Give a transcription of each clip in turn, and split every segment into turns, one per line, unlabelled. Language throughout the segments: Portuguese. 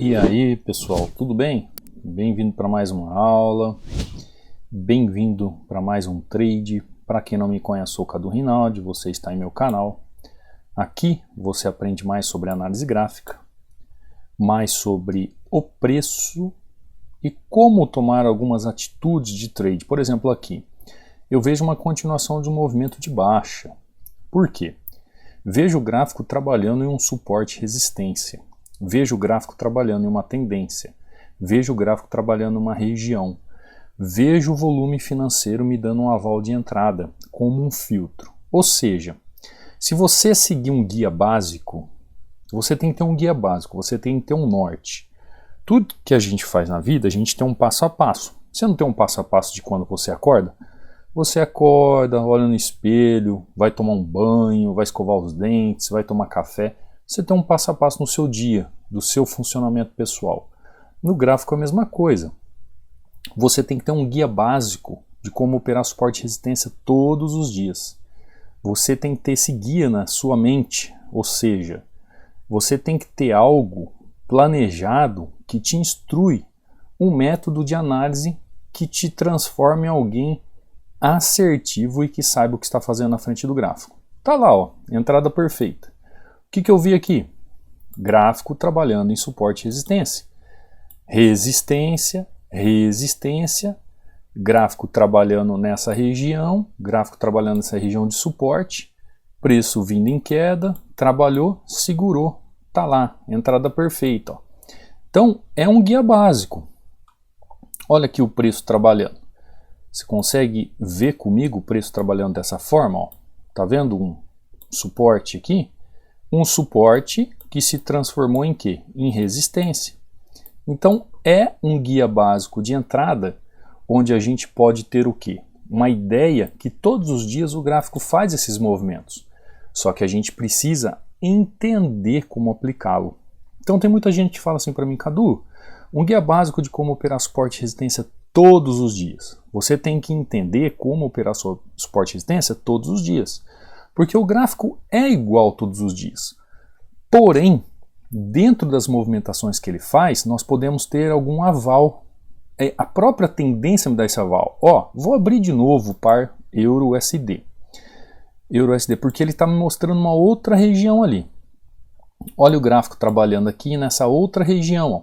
E aí pessoal, tudo bem? Bem-vindo para mais uma aula, bem-vindo para mais um trade. Para quem não me conhece, eu sou o Cadu Rinaldi, você está em meu canal. Aqui você aprende mais sobre análise gráfica, mais sobre o preço e como tomar algumas atitudes de trade. Por exemplo, aqui eu vejo uma continuação de um movimento de baixa. Por quê? Vejo o gráfico trabalhando em um suporte e resistência. Vejo o gráfico trabalhando em uma tendência. Vejo o gráfico trabalhando em uma região. Vejo o volume financeiro me dando um aval de entrada, como um filtro. Ou seja, se você seguir um guia básico, você tem que ter um guia básico, você tem que ter um norte. Tudo que a gente faz na vida, a gente tem um passo a passo. Você não tem um passo a passo de quando você acorda? Você acorda, olha no espelho, vai tomar um banho, vai escovar os dentes, vai tomar café. Você tem um passo a passo no seu dia, do seu funcionamento pessoal. No gráfico é a mesma coisa. Você tem que ter um guia básico de como operar suporte e resistência todos os dias. Você tem que ter esse guia na sua mente, ou seja, você tem que ter algo planejado que te instrui, um método de análise que te transforme em alguém assertivo e que saiba o que está fazendo na frente do gráfico. Tá lá, ó, entrada perfeita. O que eu vi aqui? Gráfico trabalhando em suporte e resistência. Resistência, resistência, gráfico trabalhando nessa região, gráfico trabalhando nessa região de suporte, preço vindo em queda, trabalhou, segurou, tá lá, entrada perfeita. Ó. Então, é um guia básico. Olha aqui o preço trabalhando. Você consegue ver comigo o preço trabalhando dessa forma? Ó? Tá vendo um suporte aqui? Um suporte que se transformou em quê? Em resistência. Então é um guia básico de entrada onde a gente pode ter o quê? Uma ideia que todos os dias o gráfico faz esses movimentos. Só que a gente precisa entender como aplicá-lo. Então tem muita gente que fala assim para mim, Cadu, um guia básico de como operar suporte e resistência todos os dias. Você tem que entender como operar suporte e resistência todos os dias. Porque o gráfico é igual todos os dias. Porém, dentro das movimentações que ele faz, nós podemos ter algum aval. A própria tendência me dá esse aval. Ó, vou abrir de novo o par Euro-USD. Euro-USD, porque ele está me mostrando uma outra região ali. Olha o gráfico trabalhando aqui nessa outra região, ó.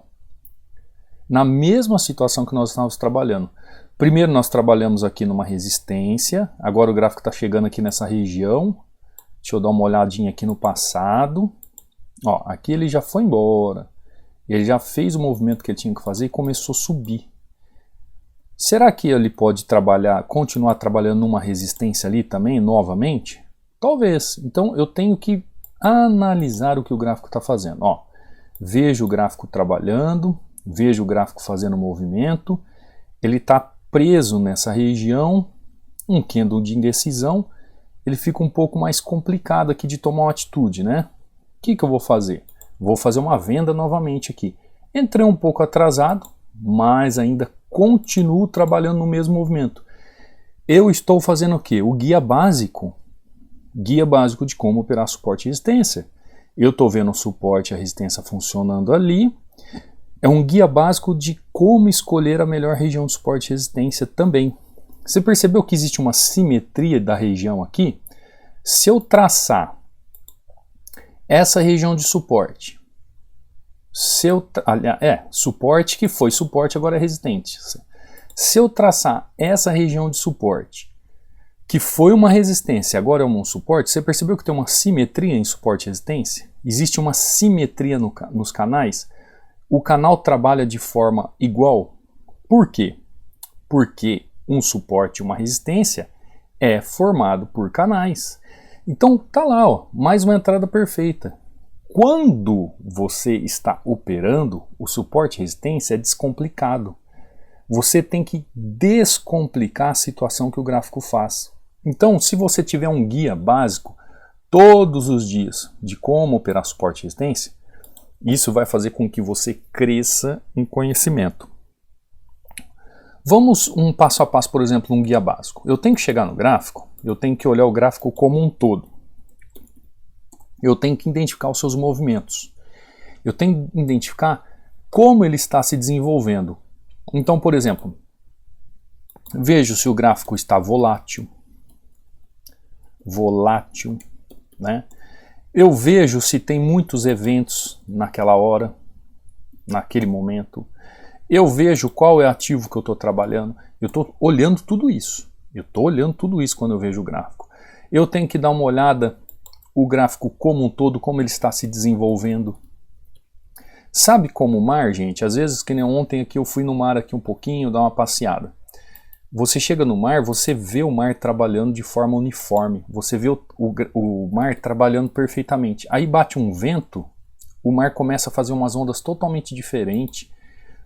Na mesma situação que nós estávamos trabalhando. Primeiro nós trabalhamos aqui numa resistência, agora o gráfico está chegando aqui nessa região. Deixa eu dar uma olhadinha aqui no passado. Ó, aqui ele já foi embora. Ele já fez o movimento que ele tinha que fazer e começou a subir. Será que ele pode continuar trabalhando numa resistência ali também, novamente? Talvez. Então eu tenho que analisar o que o gráfico está fazendo. Ó, vejo o gráfico trabalhando. Vejo o gráfico fazendo movimento, ele está preso nessa região, um candle de indecisão, ele fica um pouco mais complicado aqui de tomar uma atitude, né? O que eu vou fazer? Vou fazer uma venda novamente aqui. Entrei um pouco atrasado, mas ainda continuo trabalhando no mesmo movimento. Eu estou fazendo o quê? O guia básico de como operar suporte e resistência. Eu estou vendo o suporte e a resistência funcionando ali. É um guia básico de como escolher a melhor região de suporte e resistência também. Você percebeu que existe uma simetria da região aqui? Se eu traçar essa região de suporte, suporte que foi suporte, agora é resistente. Se eu traçar essa região de suporte, que foi uma resistência, agora é um suporte, você percebeu que tem uma simetria em suporte e resistência? Existe uma simetria nos canais? O canal trabalha de forma igual. Por quê? Porque um suporte e uma resistência é formado por canais. Então tá lá, ó, mais uma entrada perfeita. Quando você está operando, o suporte e resistência é descomplicado. Você tem que descomplicar a situação que o gráfico faz. Então, se você tiver um guia básico todos os dias de como operar suporte e resistência, isso vai fazer com que você cresça em conhecimento. Vamos um passo a passo, por exemplo, um guia básico. Eu tenho que chegar no gráfico, eu tenho que olhar o gráfico como um todo. Eu tenho que identificar os seus movimentos. Eu tenho que identificar como ele está se desenvolvendo. Então, por exemplo, vejo se o gráfico está volátil, né? Eu vejo se tem muitos eventos naquela hora, naquele momento. Eu vejo qual é o ativo que eu estou trabalhando. Eu estou olhando tudo isso. Quando eu vejo o gráfico. Eu tenho que dar uma olhada o gráfico como um todo, como ele está se desenvolvendo. Sabe como o mar, gente? Às vezes, que nem ontem aqui, eu fui no mar aqui um pouquinho, dar uma passeada. Você chega no mar, você vê o mar trabalhando de forma uniforme. Você vê o mar trabalhando perfeitamente. Aí bate um vento, o mar começa a fazer umas ondas totalmente diferentes.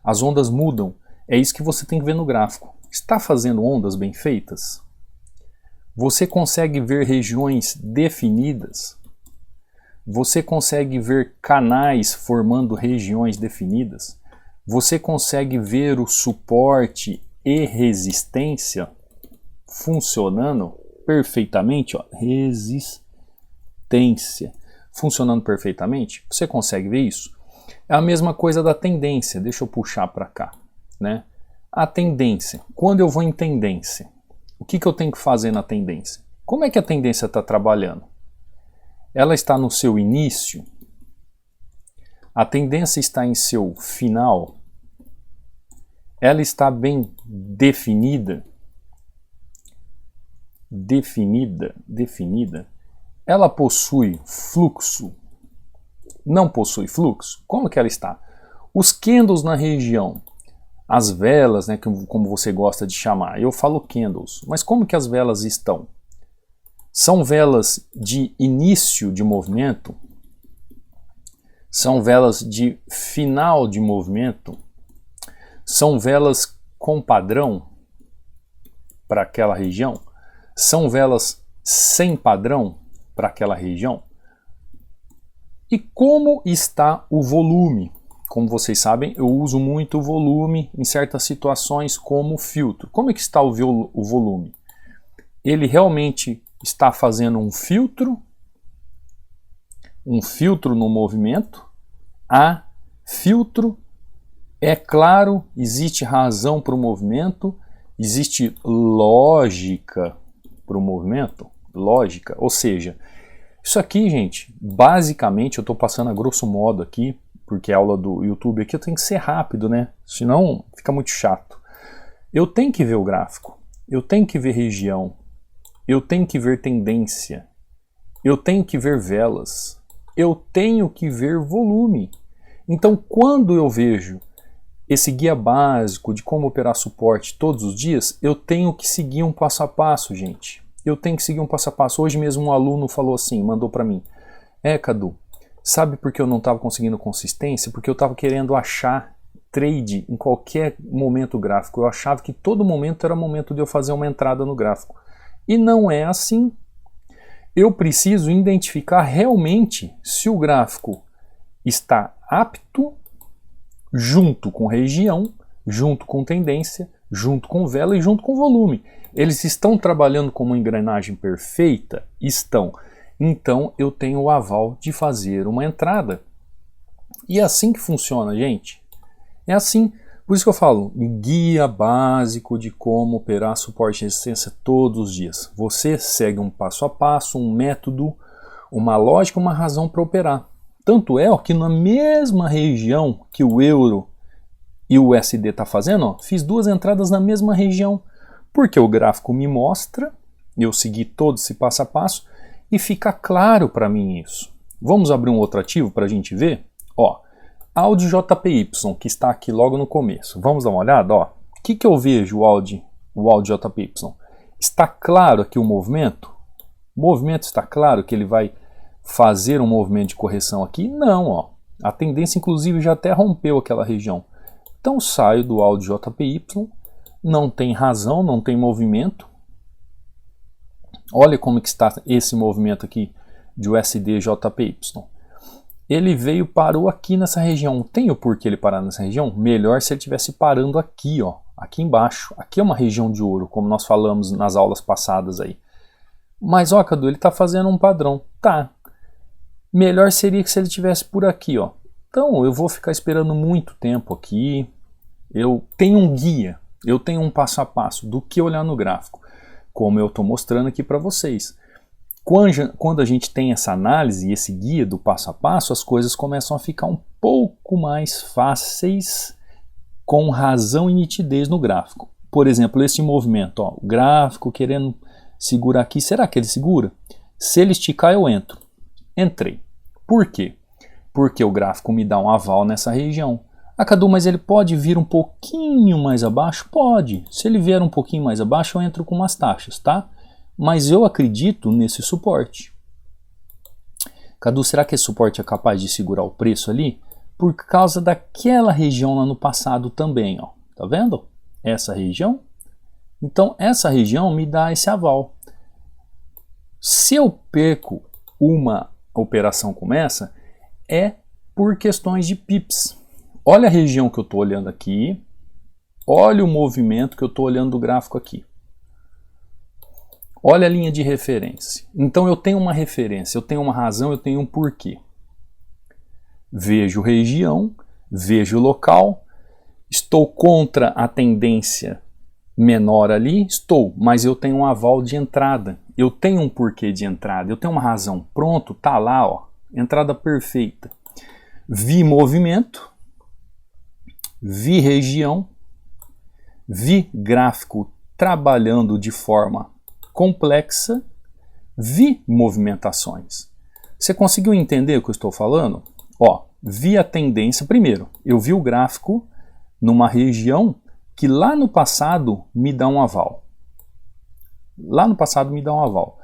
As ondas mudam. É isso que você tem que ver no gráfico. Está fazendo ondas bem feitas? Você consegue ver regiões definidas? Você consegue ver canais formando regiões definidas? Você consegue ver o suporte e resistência funcionando perfeitamente? Ó, resistência funcionando perfeitamente? Você consegue ver isso? É a mesma coisa da tendência. Deixa eu puxar para cá, né? A tendência. Quando eu vou em tendência, o que eu tenho que fazer na tendência? Como é que a tendência está trabalhando? Ela está no seu início? A tendência está em seu final? Ela está bem definida? Definida. Ela possui fluxo? Não possui fluxo? Como que ela está? Os candles na região, as velas, né, como você gosta de chamar, eu falo candles, mas como que as velas estão? São velas de início de movimento? São velas de final de movimento? São velas com padrão para aquela região? São velas sem padrão para aquela região? E como está o volume? Como vocês sabem, eu uso muito o volume em certas situações como filtro. Como é que está o volume? Ele realmente está fazendo um filtro no movimento? Há filtro? É claro, existe razão para o movimento? Existe lógica para o movimento? Lógica, ou seja, isso aqui, gente, basicamente eu estou passando a grosso modo aqui, porque a aula do YouTube aqui eu tenho que ser rápido, né? Senão fica muito chato. Eu tenho que ver o gráfico, eu tenho que ver região, eu tenho que ver tendência, eu tenho que ver velas, eu tenho que ver volume. Então, quando eu vejo esse guia básico de como operar suporte todos os dias, eu tenho que seguir um passo a passo, gente. Eu tenho que seguir um passo a passo. Hoje mesmo um aluno falou assim, mandou para mim: Cadu, sabe por que eu não estava conseguindo consistência? Porque eu estava querendo achar trade em qualquer momento gráfico. Eu achava que todo momento era momento de eu fazer uma entrada no gráfico. E não é assim. Eu preciso identificar realmente se o gráfico está apto, junto com região, junto com tendência, junto com vela e junto com volume. Eles estão trabalhando como uma engrenagem perfeita? Estão. Então eu tenho o aval de fazer uma entrada. E é assim que funciona, gente. É assim. Por isso que eu falo, guia básico de como operar suporte e resistência todos os dias. Você segue um passo a passo, um método, uma lógica, uma razão para operar. Tanto é que na mesma região que o euro e o USD está fazendo, ó, fiz duas entradas na mesma região. Porque o gráfico me mostra, eu segui todo esse passo a passo e fica claro para mim isso. Vamos abrir um outro ativo para a gente ver? Ó, Audi JPY, que está aqui logo no começo. Vamos dar uma olhada? Ó. O que eu vejo o Audi JPY? Está claro aqui o movimento? O movimento está claro que ele vai fazer um movimento de correção aqui? Não, ó. A tendência inclusive já até rompeu aquela região. Então saio do Audi JPY, não tem razão, não tem movimento. Olha como que está esse movimento aqui de USD JPY. Ele veio, parou aqui nessa região. Tem o porquê ele parar nessa região? Melhor se ele estivesse parando aqui, ó, aqui embaixo. Aqui é uma região de ouro, como nós falamos nas aulas passadas aí. Mas, ó, Cadu, ele está fazendo um padrão. Tá. Melhor seria que se ele estivesse por aqui, ó. Então eu vou ficar esperando muito tempo aqui. Eu tenho um guia, eu tenho um passo a passo do que olhar no gráfico, como eu estou mostrando aqui para vocês. Quando a gente tem essa análise e esse guia do passo a passo, as coisas começam a ficar um pouco mais fáceis, com razão e nitidez no gráfico. Por exemplo, esse movimento, ó, o gráfico querendo segurar aqui, será que ele segura? Se ele esticar, eu entro. Entrei. Por quê? Porque o gráfico me dá um aval nessa região. Ah, Cadu, mas ele pode vir um pouquinho mais abaixo? Pode. Se ele vier um pouquinho mais abaixo, eu entro com umas taxas, tá? Mas eu acredito nesse suporte. Cadu, será que esse suporte é capaz de segurar o preço ali? Por causa daquela região lá no passado também, ó. Tá vendo? Essa região. Então, essa região me dá esse aval. Se eu perco uma operação como essa, é por questões de pips. Olha a região que eu estou olhando aqui. Olha o movimento que eu estou olhando do gráfico aqui. Olha a linha de referência. Então eu tenho uma referência, eu tenho uma razão, eu tenho um porquê. Vejo região, vejo local. Estou contra a tendência menor ali? Estou, mas eu tenho um aval de entrada. Eu tenho um porquê de entrada, eu tenho uma razão. Pronto, tá lá, ó. Entrada perfeita. Vi movimento. Vi região, vi gráfico trabalhando de forma complexa, vi movimentações. Você conseguiu entender o que eu estou falando? Ó, vi a tendência, primeiro, eu vi o gráfico numa região que lá no passado me dá um aval. Lá no passado me dá um aval.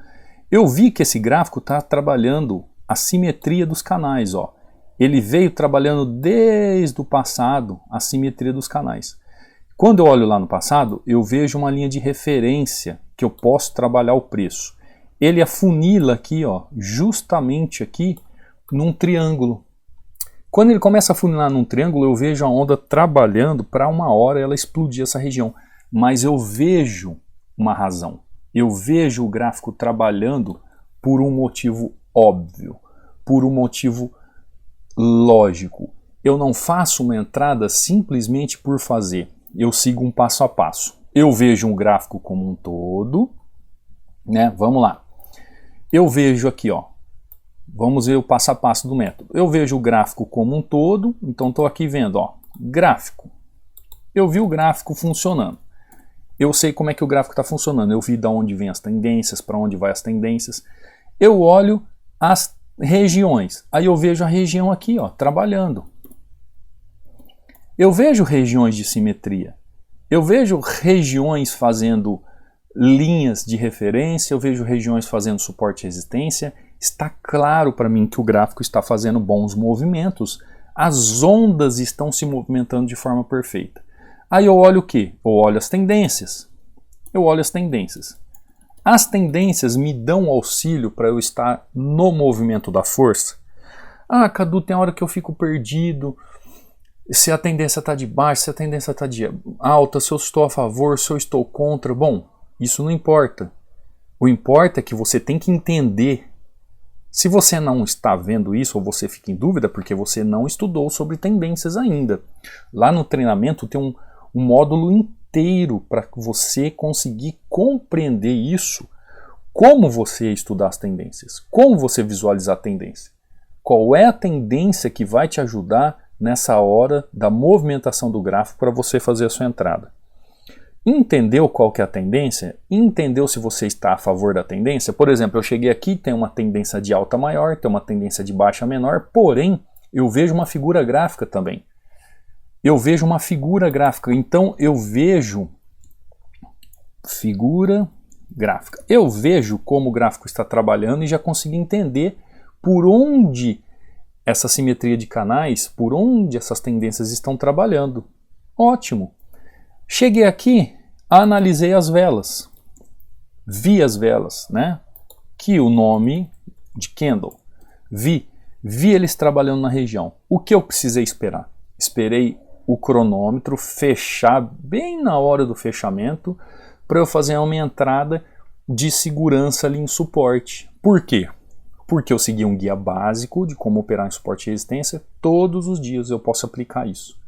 Eu vi que esse gráfico está trabalhando a simetria dos canais, ó. Ele veio trabalhando desde o passado a simetria dos canais. Quando eu olho lá no passado, eu vejo uma linha de referência que eu posso trabalhar o preço. Ele afunila aqui, ó, justamente aqui, num triângulo. Quando ele começa a afunilar num triângulo, eu vejo a onda trabalhando para uma hora ela explodir essa região. Mas eu vejo uma razão. Eu vejo o gráfico trabalhando por um motivo óbvio, por um motivo lógico. Eu não faço uma entrada simplesmente por fazer. Eu sigo um passo a passo. Eu vejo um gráfico como um todo, né? Vamos lá. Eu vejo aqui, ó. Vamos ver o passo a passo do método. Eu vejo o gráfico como um todo, então estou aqui vendo, ó, gráfico. Eu vi o gráfico funcionando. Eu sei como é que o gráfico está funcionando. Eu vi de onde vem as tendências, para onde vai as tendências. Eu olho as regiões. Aí eu vejo a região aqui, ó, trabalhando. Eu vejo regiões de simetria. Eu vejo regiões fazendo linhas de referência, eu vejo regiões fazendo suporte e resistência. Está claro para mim que o gráfico está fazendo bons movimentos. As ondas estão se movimentando de forma perfeita. Aí eu olho o quê? Eu olho as tendências. Eu olho as tendências. As tendências me dão auxílio para eu estar no movimento da força. Ah, Cadu, tem hora que eu fico perdido. Se a tendência está de baixo, se a tendência está de alta, se eu estou a favor, se eu estou contra. Bom, isso não importa. O importa é que você tem que entender. Se você não está vendo isso ou você fica em dúvida porque você não estudou sobre tendências ainda. Lá no treinamento tem um módulo inteiro para você conseguir compreender isso. Como você estudar as tendências, como você visualizar a tendência. Qual é a tendência que vai te ajudar nessa hora da movimentação do gráfico para você fazer a sua entrada. Entendeu qual que é a tendência? Entendeu se você está a favor da tendência? Por exemplo, eu cheguei aqui, tem uma tendência de alta maior, tem uma tendência de baixa menor, porém, eu vejo uma figura gráfica também. Eu vejo uma figura gráfica, então eu vejo figura gráfica. Eu vejo como o gráfico está trabalhando e já consigo entender por onde essa simetria de canais, por onde essas tendências estão trabalhando. Ótimo! Cheguei aqui, analisei as velas, vi as velas, né? Que o nome de candle, vi eles trabalhando na região. O que eu precisei esperar? Esperei o cronômetro fechar bem na hora do fechamento para eu fazer uma entrada de segurança ali em suporte. Por quê? Porque eu segui um guia básico de como operar em suporte e resistência. Todos os dias eu posso aplicar isso.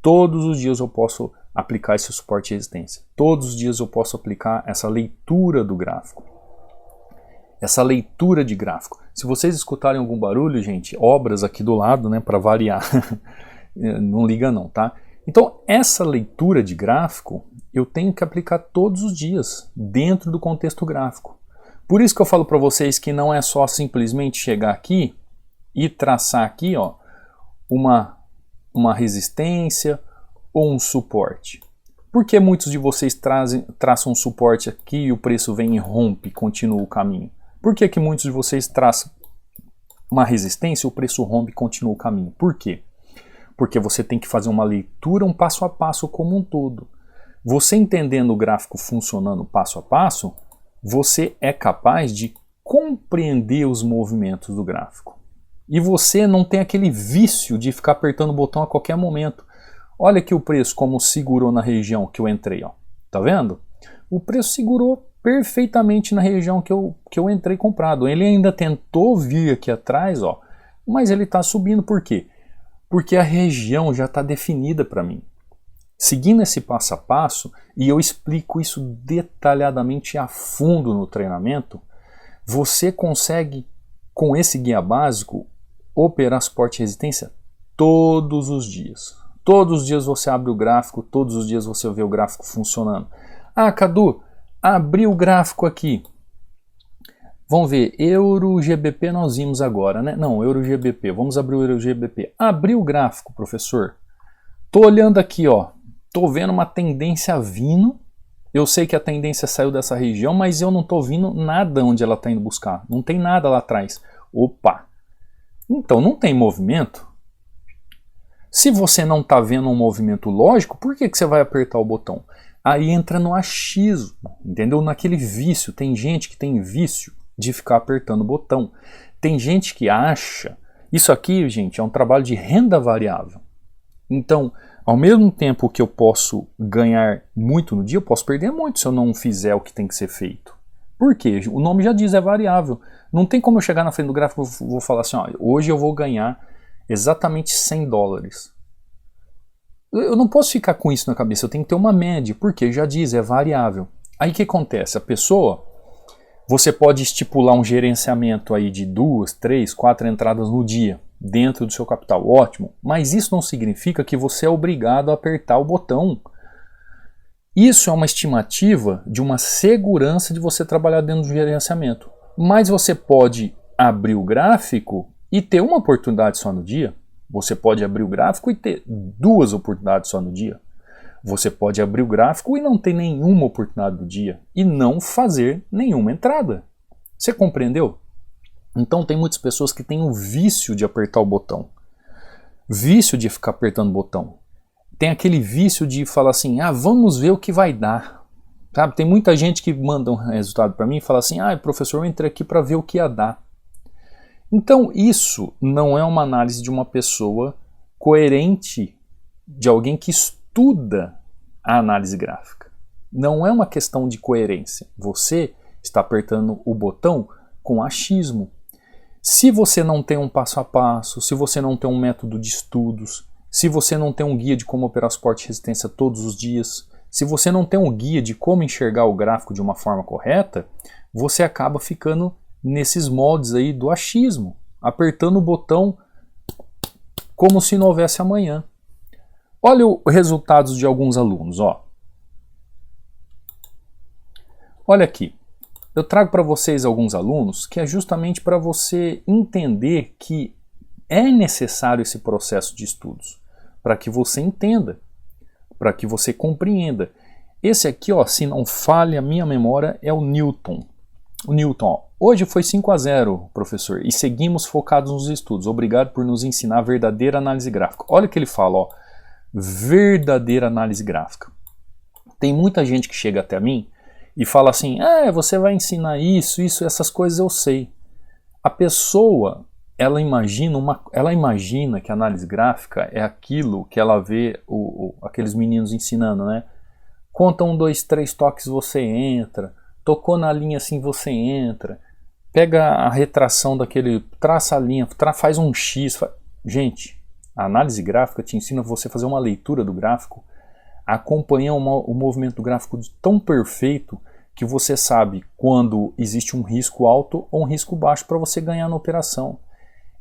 Todos os dias eu posso aplicar esse suporte e resistência. Todos os dias eu posso aplicar essa leitura do gráfico. Essa leitura de gráfico. Se vocês escutarem algum barulho, gente, obras aqui do lado, né, para variar. Não liga não, tá? Então, essa leitura de gráfico eu tenho que aplicar todos os dias, dentro do contexto gráfico. Por isso que eu falo para vocês que não é só simplesmente chegar aqui e traçar aqui, ó, uma resistência ou um suporte. Por que muitos de vocês traçam um suporte aqui e o preço vem e rompe e continua o caminho? Por que muitos de vocês traçam uma resistência e o preço rompe e continua o caminho? Por quê? Porque você tem que fazer uma leitura, um passo a passo como um todo. Você entendendo o gráfico funcionando passo a passo, você é capaz de compreender os movimentos do gráfico. E você não tem aquele vício de ficar apertando o botão a qualquer momento. Olha aqui o preço como segurou na região que eu entrei, ó. Tá vendo? O preço segurou perfeitamente na região que eu entrei comprado. Ele ainda tentou vir aqui atrás, ó, mas ele está subindo. Por quê? Porque a região já está definida para mim. Seguindo esse passo a passo, e eu explico isso detalhadamente a fundo no treinamento, você consegue, com esse guia básico, operar suporte e resistência todos os dias. Todos os dias você abre o gráfico, todos os dias você vê o gráfico funcionando. Ah, Cadu, abri o gráfico aqui. Vamos ver, Euro GBP nós vimos agora, né? Não, Euro GBP, vamos abrir o Euro GBP. Abri o gráfico, professor. Tô olhando aqui, ó. Tô vendo uma tendência vindo. Eu sei que a tendência saiu dessa região, mas eu não tô vendo nada onde ela tá indo buscar. Não tem nada lá atrás. Opa! Então não tem movimento? Se você não tá vendo um movimento lógico, por que você vai apertar o botão? Aí entra no achismo, entendeu? Naquele vício. Tem gente que tem vício de ficar apertando o botão. Tem gente que acha... Isso aqui, gente, é um trabalho de renda variável. Então, ao mesmo tempo que eu posso ganhar muito no dia, eu posso perder muito se eu não fizer o que tem que ser feito. Por quê? O nome já diz, é variável. Não tem como eu chegar na frente do gráfico e vou falar assim, ó, hoje eu vou ganhar exatamente 100 dólares. Eu não posso ficar com isso na cabeça, eu tenho que ter uma média, porque já diz, é variável. Aí o que acontece? A pessoa, você pode estipular um gerenciamento aí de 2, 3, 4 entradas no dia, dentro do seu capital, ótimo, mas isso não significa que você é obrigado a apertar o botão. Isso é uma estimativa de uma segurança de você trabalhar dentro do gerenciamento. Mas você pode abrir o gráfico e ter uma oportunidade só no dia. Você pode abrir o gráfico e ter 2 oportunidades só no dia. Você pode abrir o gráfico e não ter nenhuma oportunidade do dia. E não fazer nenhuma entrada. Você compreendeu? Então tem muitas pessoas que têm o vício de apertar o botão. Vício de ficar apertando o botão. Tem aquele vício de falar assim, ah, vamos ver o que vai dar. Sabe? Tem muita gente que manda um resultado para mim e fala assim, ah, professor, eu entrei aqui para ver o que ia dar. Então isso não é uma análise de uma pessoa coerente, de alguém que estuda a análise gráfica. Não é uma questão de coerência. Você está apertando o botão com achismo. Se você não tem um passo a passo, se você não tem um método de estudos, se você não tem um guia de como operar suporte e resistência todos os dias, se você não tem um guia de como enxergar o gráfico de uma forma correta, você acaba ficando nesses moldes aí do achismo, apertando o botão como se não houvesse amanhã. Olha os resultados de alguns alunos, ó. Olha aqui. Eu trago para vocês alguns alunos que é justamente para você entender que é necessário esse processo de estudos, para que você entenda, para que você compreenda. Esse aqui, ó, se não falha a minha memória, é o Newton. O Newton, ó, hoje foi 5-0, professor, e seguimos focados nos estudos. Obrigado por nos ensinar a verdadeira análise gráfica. Olha o que ele fala, ó, verdadeira análise gráfica. Tem muita gente que chega até mim e fala assim, você vai ensinar isso, essas coisas eu sei. A pessoa, ela imagina que a análise gráfica é aquilo que ela vê aqueles meninos ensinando, né? Conta 1, 2, 3 toques, você entra. Tocou na linha assim, você entra. Pega a retração daquele, traça a linha, faz um X. Gente, a análise gráfica te ensina você a fazer uma leitura do gráfico, a acompanhar o movimento do gráfico tão perfeito que você sabe quando existe um risco alto ou um risco baixo para você ganhar na operação.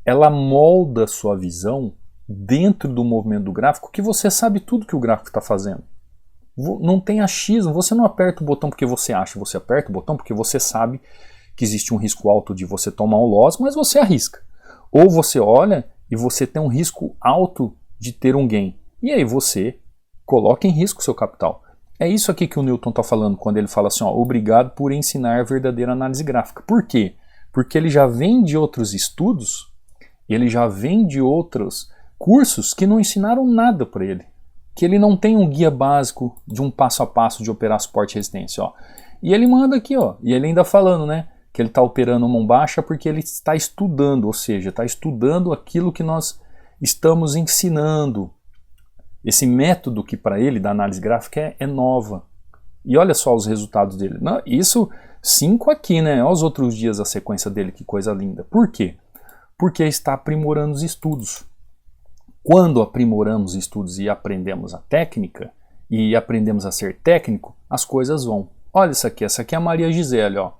Ela molda a sua visão dentro do movimento do gráfico, que você sabe tudo que o gráfico está fazendo. Não tem achismo, você não aperta o botão porque você acha, você aperta o botão porque você sabe que existe um risco alto de você tomar um loss, mas você arrisca. Ou você olha e você tem um risco alto de ter um gain. E aí você coloca em risco o seu capital. É isso aqui que o Newton está falando quando ele fala assim, ó, obrigado por ensinar a verdadeira análise gráfica. Por quê? Porque ele já vem de outros estudos, ele já vem de outros cursos que não ensinaram nada para ele. Que ele não tem um guia básico de um passo a passo de operar suporte e resistência. Ó. E ele manda aqui, ó, e ele ainda falando, né, que ele está operando mão baixa porque ele está estudando, ou seja, está estudando aquilo que nós estamos ensinando. Esse método que para ele da análise gráfica é nova. E olha só os resultados dele. Não, isso 5 aqui, né? Olha os outros dias a sequência dele, que coisa linda. Por quê? Porque está aprimorando os estudos. Quando aprimoramos estudos e aprendemos a técnica, e aprendemos a ser técnico, as coisas vão. Olha isso aqui, essa aqui é a Maria Gisele, ó.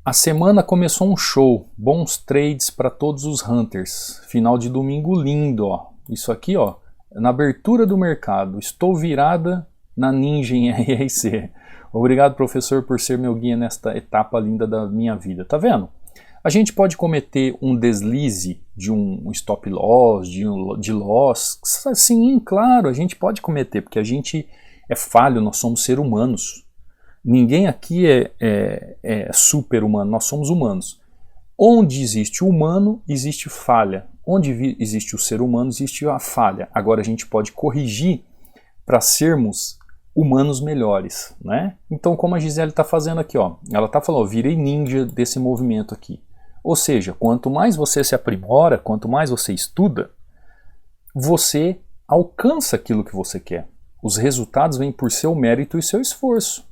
A semana começou um show, bons trades para todos os hunters. Final de domingo lindo, ó. Isso aqui, ó, na abertura do mercado. Estou virada na ninja em RRC. Obrigado, professor, por ser meu guia nesta etapa linda da minha vida. Tá vendo? A gente pode cometer um deslize de um stop loss, de loss. Sim, claro, a gente pode cometer, porque a gente é falho, nós somos seres humanos. Ninguém aqui é super humano, nós somos humanos. Onde existe o humano, existe falha. Onde existe o ser humano, existe a falha. Agora a gente pode corrigir para sermos humanos melhores, né? Então, como a Gisele está fazendo aqui, ó, ela está falando, ó, virei ninja desse movimento aqui. Ou seja, quanto mais você se aprimora, quanto mais você estuda, você alcança aquilo que você quer. Os resultados vêm por seu mérito e seu esforço.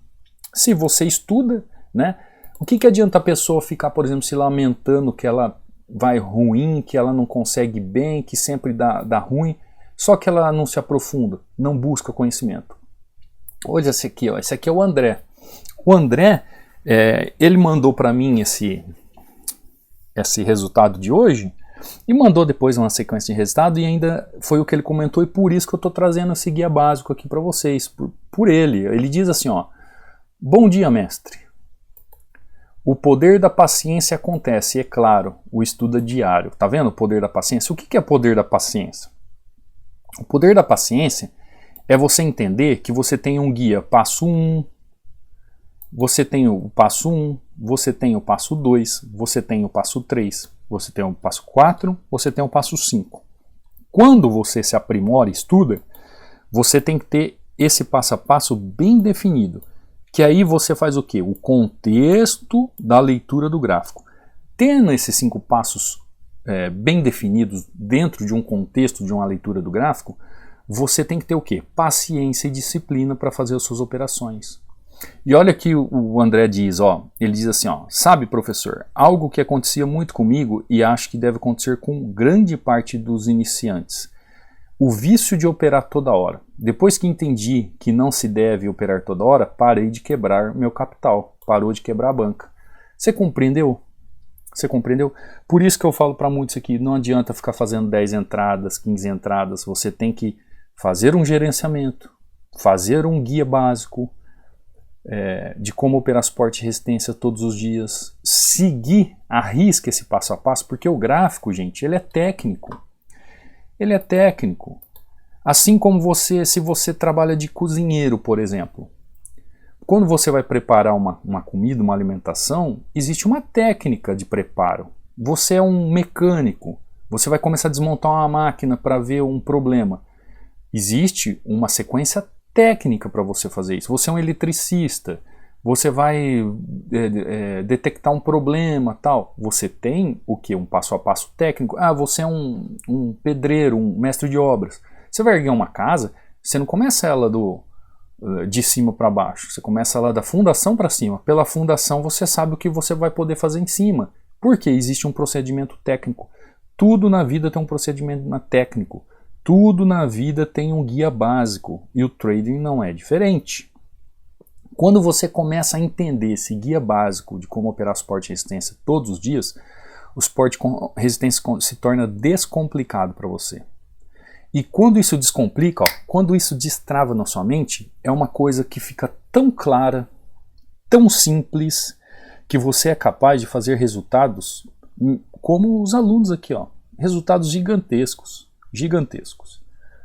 Se você estuda, né? O que adianta a pessoa ficar, por exemplo, se lamentando que ela vai ruim, que ela não consegue bem, que sempre dá ruim, só que ela não se aprofunda, não busca conhecimento. Olha esse aqui, ó, esse aqui é o André. O André, ele mandou para mim esse resultado de hoje e mandou depois uma sequência de resultado e ainda foi o que ele comentou e por isso que eu estou trazendo esse guia básico aqui para vocês, por ele. Ele diz assim, ó, bom dia, mestre. O poder da paciência acontece, e é claro, o estudo é diário. Tá vendo o poder da paciência? O que é poder da paciência? O poder da paciência é você entender que você tem um guia passo 1, você tem o passo 1, você tem o passo 2, você tem o passo 3, você tem o passo 4, você tem o passo 5. Quando você se aprimora e estuda, você tem que ter esse passo a passo bem definido. Que aí você faz o quê? O contexto da leitura do gráfico. Tendo esses 5 passos bem definidos dentro de um contexto de uma leitura do gráfico, você tem que ter o quê? Paciência e disciplina para fazer as suas operações. E olha que o André diz, ó, ele diz assim, ó, sabe, professor, algo que acontecia muito comigo e acho que deve acontecer com grande parte dos iniciantes. O vício de operar toda hora. Depois que entendi que não se deve operar toda hora, parei de quebrar meu capital. Parou de quebrar a banca. Você compreendeu? Você compreendeu? Por isso que eu falo para muitos aqui, não adianta ficar fazendo 10 entradas, 15 entradas. Você tem que fazer um gerenciamento, fazer um guia básico de como operar suporte e resistência todos os dias. Seguir, arrisca esse passo a passo, porque o gráfico, gente, ele é técnico. Ele é técnico. Assim como se você trabalha de cozinheiro, por exemplo. Quando você vai preparar uma comida, uma alimentação, existe uma técnica de preparo. Você é um mecânico. Você vai começar a desmontar uma máquina para ver um problema. Existe uma sequência técnica para você fazer isso. Você é um eletricista. Você vai detectar um problema, tal. Você tem o quê? Um passo a passo técnico. Ah, você é um pedreiro, um mestre de obras. Você vai erguer uma casa, você não começa ela do de cima para baixo. Você começa lá da fundação para cima. Pela fundação você sabe o que você vai poder fazer em cima. Porque existe um procedimento técnico. Tudo na vida tem um procedimento técnico. Tudo na vida tem um guia básico. E o trading não é diferente. Quando você começa a entender esse guia básico de como operar suporte e resistência todos os dias, o suporte com resistência se torna descomplicado para você. E quando isso descomplica, quando isso destrava na sua mente, é uma coisa que fica tão clara, tão simples, que você é capaz de fazer resultados como os alunos aqui, resultados gigantescos, gigantescos.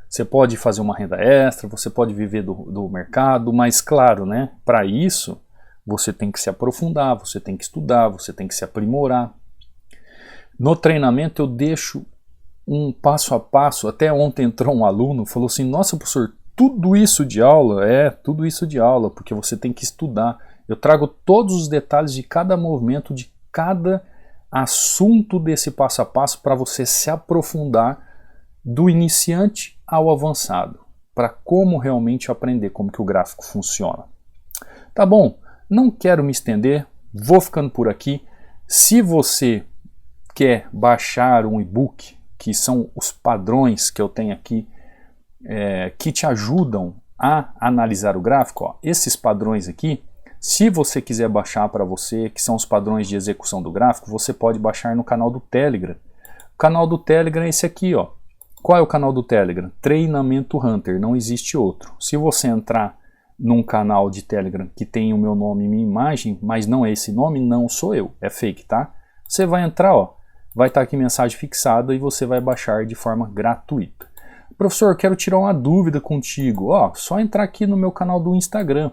Você pode fazer uma renda extra, você pode viver do mercado, mas claro, né, para isso você tem que se aprofundar, você tem que estudar, você tem que se aprimorar. No treinamento eu deixo um passo a passo. Até ontem entrou um aluno, falou assim, nossa professor, tudo isso de aula? É, tudo isso de aula, porque você tem que estudar. Eu trago todos os detalhes de cada movimento, de cada assunto desse passo a passo para você se aprofundar do iniciante ao avançado, para como realmente aprender como que o gráfico funciona. Tá bom, não quero me estender, vou ficando por aqui. Se você quer baixar um e-book, que são os padrões que eu tenho aqui, que te ajudam a analisar o gráfico, esses padrões aqui, se você quiser baixar para você, que são os padrões de execução do gráfico, você pode baixar no canal do Telegram. O canal do Telegram é esse aqui, Qual é o canal do Telegram? Treinamento Hunter, não existe outro. Se você entrar num canal de Telegram que tem o meu nome e minha imagem, mas não é esse nome, não sou eu, é fake, tá? Você vai entrar, vai estar aqui mensagem fixada e você vai baixar de forma gratuita. Professor, quero tirar uma dúvida contigo. Só entrar aqui no meu canal do Instagram,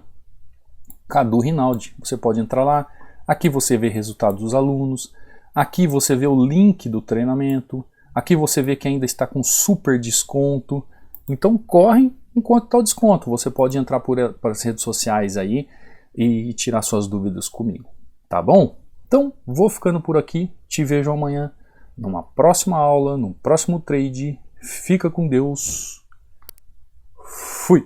Cadu Rinaldi. Você pode entrar lá, aqui você vê resultados dos alunos, aqui você vê o link do treinamento, aqui você vê que ainda está com super desconto. Então corre enquanto está o desconto. Você pode entrar para as redes sociais aí e tirar suas dúvidas comigo, tá bom? Então, vou ficando por aqui, te vejo amanhã numa próxima aula, num próximo trade. Fica com Deus. Fui!